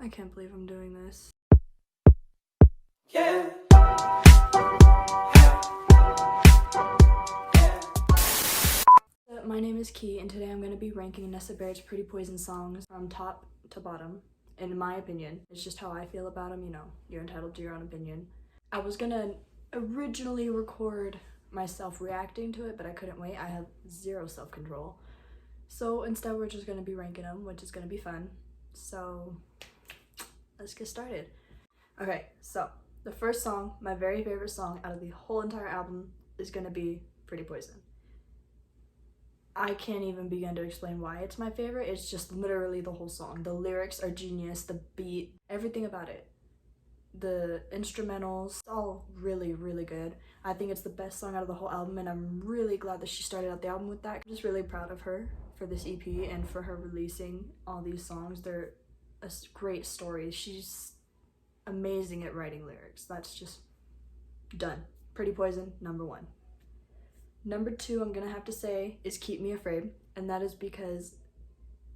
I can't believe I'm doing this. Yeah. My name is Key, and today I'm going to be ranking Nessa Barrett's Pretty Poison songs from top to bottom, in my opinion. It's just how I feel about them, you know, you're entitled to your own opinion. I was gonna originally record myself reacting to it, but I couldn't wait. I have zero self-control. So instead we're just gonna be ranking them, which is gonna be fun. So let's get started. Okay, so the first song, my very favorite song out of the whole entire album, is gonna be Pretty Poison. I can't even begin to explain why it's my favorite. It's just literally the whole song. The lyrics are genius, the beat, everything about it. The instrumentals, it's all really, really good. I think it's the best song out of the whole album, and I'm really glad that she started out the album with that. I'm just really proud of her for this EP and for her releasing all these songs. They're a great story. She's amazing at writing lyrics. That's just done. Pretty Poison, number one. Number two, I'm gonna have to say, is Keep Me Afraid, and that is because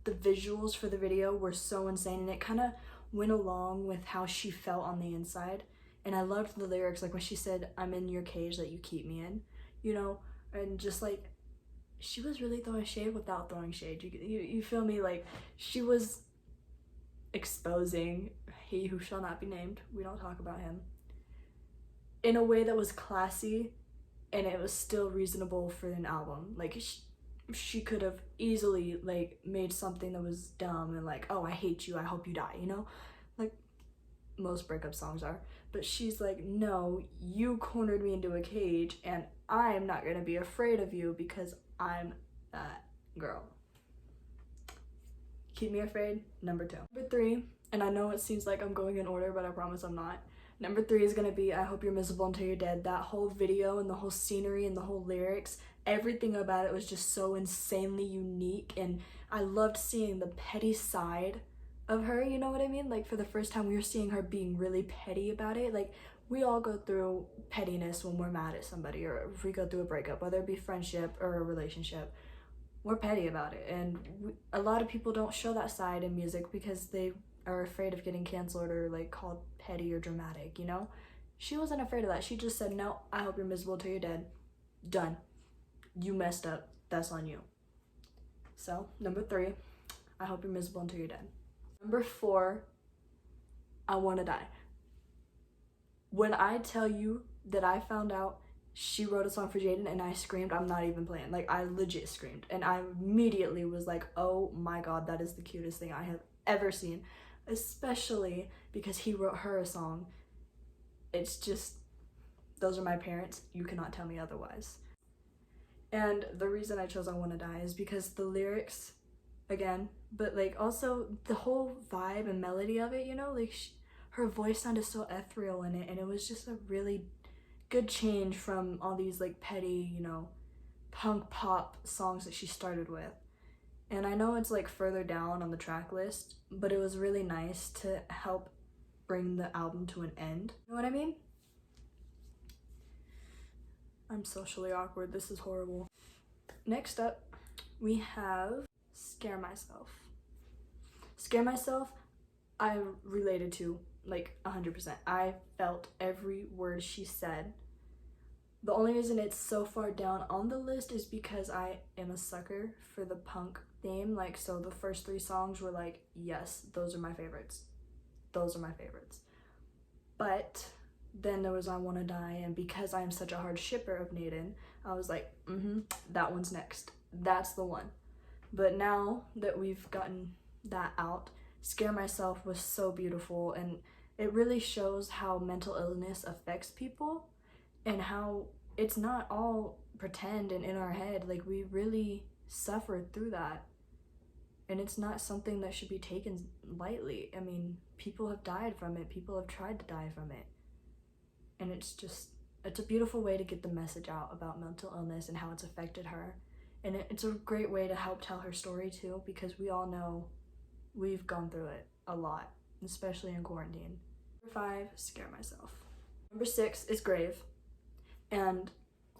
the visuals for the video were so insane, and it kind of went along with how she felt on the inside. And I loved the lyrics, like when she said, "I'm in your cage that you keep me in," you know, and just like, she was really throwing shade without throwing shade. You feel me? Like, she was exposing he who shall not be named, we don't talk about him, in a way that was classy, and it was still reasonable for an album. Like, she could have easily like made something that was dumb and like, "Oh, I hate you, I hope you die," you know, like most breakup songs are. But she's like, "No, you cornered me into a cage, and I'm not gonna be afraid of you because I'm that girl." Keep Me Afraid, number two. Number three, and I know it seems like I'm going in order, but I promise I'm not. Number three is gonna be I Hope You're Miserable Until You're Dead. That whole video and the whole scenery and the whole lyrics, everything about it was just so insanely unique, and I loved seeing the petty side of her, you know what I mean? Like, for the first time we were seeing her being really petty about it. Like, we all go through pettiness when we're mad at somebody, or if we go through a breakup, whether it be friendship or a relationship. We're petty about it, and a lot of people don't show that side in music because they are afraid of getting canceled or like called petty or dramatic, you know? She wasn't afraid of that. She just said, "No, I hope you're miserable till you're dead. Done. You messed up. That's on you." So, number three, I Hope You're Miserable Until You're Dead. Number four, I Wanna Die. When I tell you that I found out she wrote a song for Jaden and I screamed, I'm not even playing. Like, I legit screamed. And I immediately was like, oh my god, that is the cutest thing I have ever seen. Especially because he wrote her a song. It's just, those are my parents. You cannot tell me otherwise. And the reason I chose I Wanna Die is because the lyrics, again, but like also the whole vibe and melody of it, you know, like her voice sounded so ethereal in it, and it was just a really good change from all these like petty, you know, punk pop songs that she started with. And I know it's like further down on the track list, but it was really nice to help bring the album to an end. You know what I mean? I'm socially awkward. This is horrible. Next up, we have Scare Myself. Scare Myself, I related to like 100%. I felt every word she said. The only reason it's so far down on the list is because I am a sucker for the punk theme. Like, so the first three songs were like, yes, those are my favorites. Those are my favorites. But then there was I Wanna Die, and because I am such a hard shipper of Naden, I was like, that one's next. That's the one. But now that we've gotten that out, Scare Myself was so beautiful, and it really shows how mental illness affects people and how it's not all pretend and in our head. Like, we really suffered through that, and it's not something that should be taken lightly. I mean, people have died from it, people have tried to die from it, and it's a beautiful way to get the message out about mental illness and how it's affected her. And it's a great way to help tell her story too, because we all know we've gone through it a lot, especially in quarantine. Number five, Scare Myself. Number six is Grave. And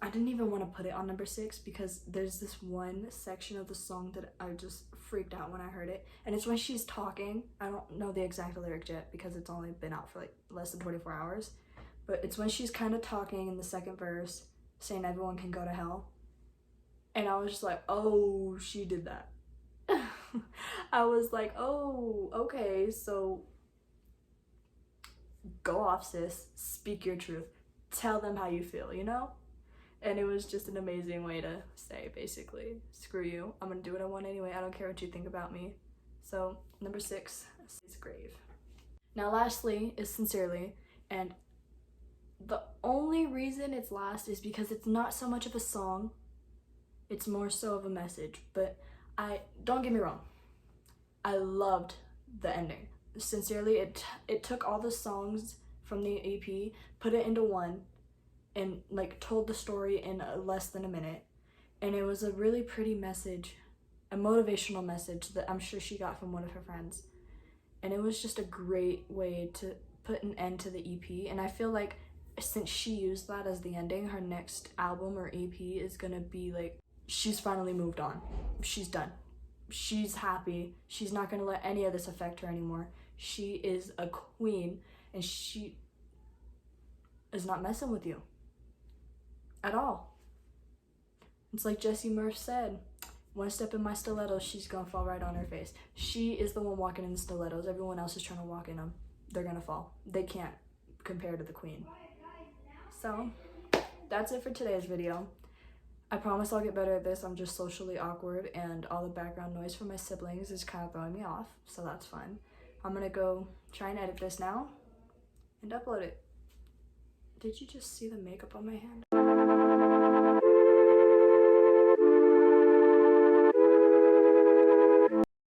I didn't even want to put it on number 6 because there's this one section of the song that I just freaked out when I heard it. And it's when she's talking. I don't know the exact lyric yet because it's only been out for like less than 24 hours. But it's when she's kind of talking in the second verse, saying everyone can go to hell. And I was just like, oh, she did that. I was like, oh, okay, so go off, sis. Speak your truth. Tell them how you feel, you know? And it was just an amazing way to say, basically, screw you. I'm gonna do what I want anyway. I don't care what you think about me. So, number 6 is Grave. Now, lastly is Sincerely. And the only reason it's last is because it's not so much of a song. It's more so of a message. But don't get me wrong. I loved the ending. Sincerely, it took all the songs from the EP, put it into one, and like told the story in less than a minute. And it was a really pretty message, a motivational message that I'm sure she got from one of her friends. And it was just a great way to put an end to the EP. And I feel like since she used that as the ending, her next album or EP is gonna be like, she's finally moved on. She's done. She's happy. She's not gonna let any of this affect her anymore. She is a queen and she is not messing with you at all. It's like Jessie Murph said, one step in my stilettos, she's gonna fall right on her face. She is the one walking in the stilettos. Everyone else is trying to walk in them. They're gonna fall. They can't compare to the queen. So that's it for today's video. I promise I'll get better at this. I'm just socially awkward and all the background noise from my siblings is kind of throwing me off, so that's fun. I'm gonna go try and edit this now and upload it. Did you just see the makeup on my hand?